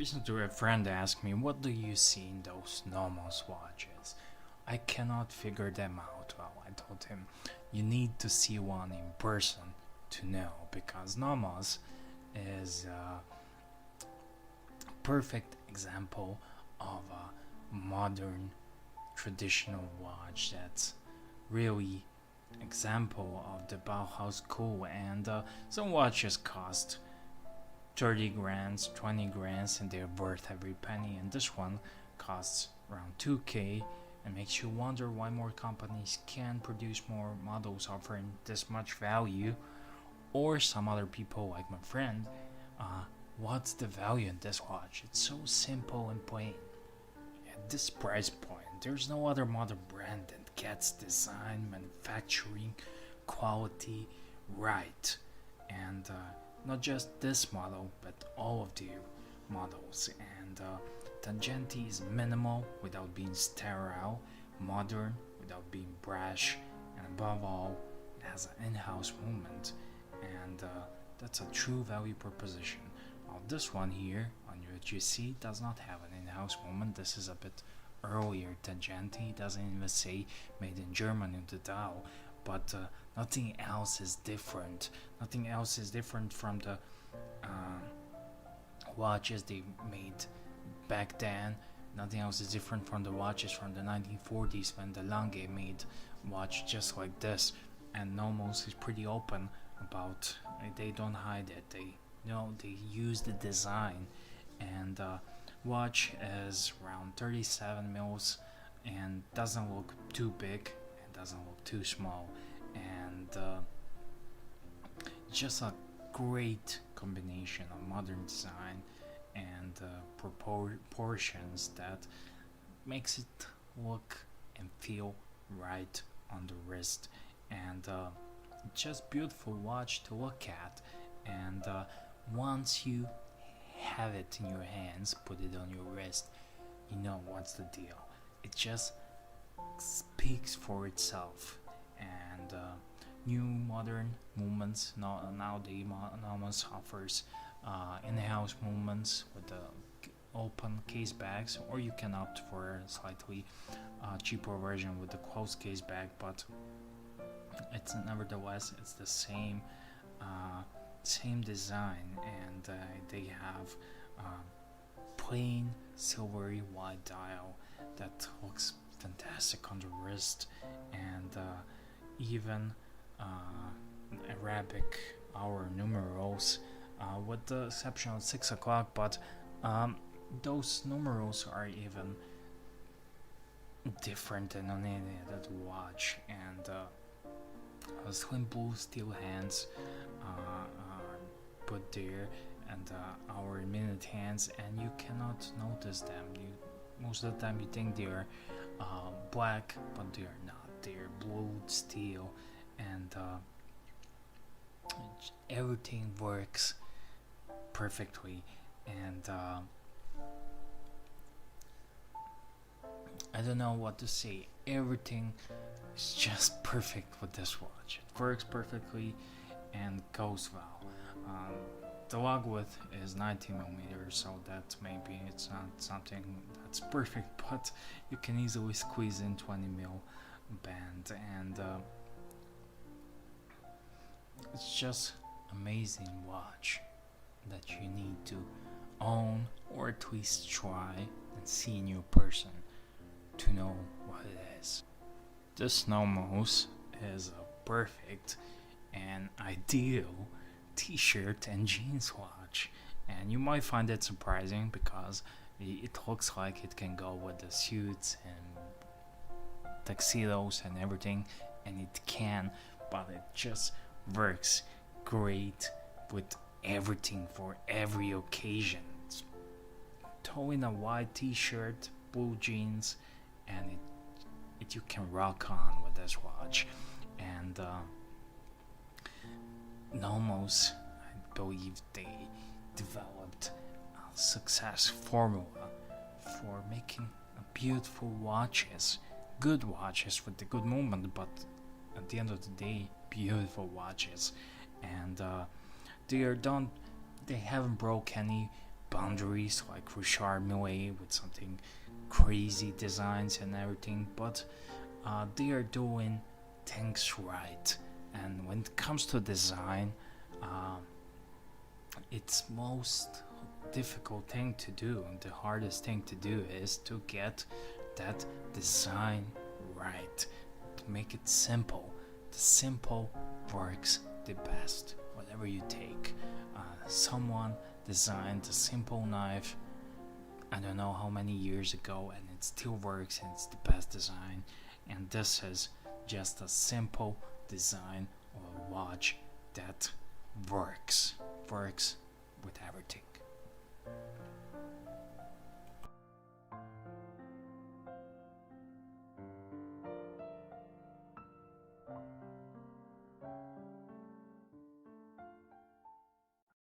Recently, a friend asked me, "What do you see in those NOMOS watches?" I cannot figure them out. Well, I told him, "You need to see one in person to know, because NOMOS is a perfect example of a modern traditional watch that's really example of the Bauhaus school, and some watches cost 30 grand, 20 grand, and they're worth every penny, and this one costs around 2k, and makes you wonder why more companies can produce more models offering this much value, or some other people like my friend, what's the value in this watch? It's so simple and plain. At this price point, there's no other modern brand that gets design, manufacturing, quality right, and not just this model, but all of the models. And Tangente is minimal without being sterile, modern without being brash, and above all, it has an in-house movement, and that's a true value proposition. Now, this one here on what you see does not have an in-house movement. This is a bit earlier Tangente. It doesn't even say made in Germany in the Dow, but nothing else is different. Nothing else is different from the watches they made back then. Nothing else is different from the watches from the 1940s when the Lange made watch just like this. And NOMOS is pretty open about they don't hide it. They use the design, and watch is around 37 mils and doesn't look too big and doesn't look too small, and just a great combination of modern design and proportions that makes it look and feel right on the wrist, and just beautiful watch to look at. And once you have it in your hands, put it on your wrist, you know what's the deal. It just speaks for itself. And new modern movements nowadays, NOMOS offers in-house movements with the open case bags, or you can opt for a slightly cheaper version with the closed case bag, but it's nevertheless it's the same design, and they have plain silvery white dial that looks fantastic on the wrist, and even Arabic hour numerals, with the exception of 6 o'clock, but those numerals are even different than on any other watch, and slim blue steel hands are put there, and hour and minute hands, and you cannot notice them. Most of the time you think they're black, but they are not. They're blue steel, and everything works perfectly, and I don't know what to say. Everything is just perfect with this watch. It works perfectly and goes well. The log width is 90 millimeters, so that maybe it's not something that's perfect, but you can easily squeeze in 20 mil band, and it's just amazing watch that you need to own, or at least try and see in your person to know what it is. This NOMOS is a perfect and ideal t-shirt and jeans watch, and you might find it surprising because it looks like it can go with the suits and tuxedos and everything, and it can, but it just works great with everything for every occasion. It's throwing a white t-shirt, blue jeans, and it you can rock on with this watch. And NOMOS, I believe they developed a success formula for making beautiful watches, good watches with the good movement, but at the end of the day, beautiful watches. And they haven't broke any boundaries like Richard Mille with something crazy designs and everything, but they are doing things right. And when it comes to design, it's most difficult thing to do and the hardest thing to do is to get that design right, to make it simple. The simple works the best. Whatever you take, someone designed a simple knife I don't know how many years ago, and it still works and it's the best design. And this is just a simple design of a watch that works with everything.